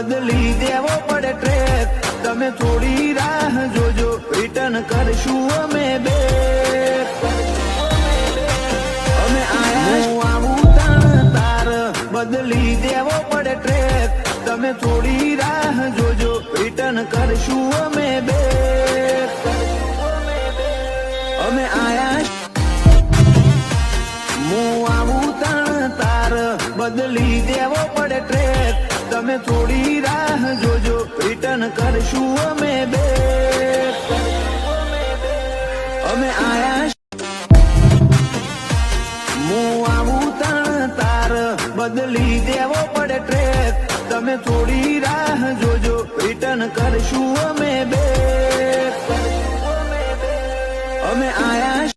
બદલી દેવો પડે ટ્રેક. તમે થોડી રાહ જોજો, રિટર્ન કરશું અમે બેક. અમે આયા હું આવું તાણ તાર, બદલી દેવો પડે ટ્રેક. તમે થોડી રાહ જોજો, રિટર્ન કરશું અમે બેક. અમે આયા હું આવું તાણ તાર, બદલી દેવો પડે ટ્રેક. તમે થોડી રાહ જોજો, રિટર્ન કરશું અમે બેક. અમે આયા હું આવું તાણ તાર, બદલી દેવો પડે ટ્રેક. તમે થોડી રાહ જોજો, રિટર્ન કરશું અમે બેક. અમે આયા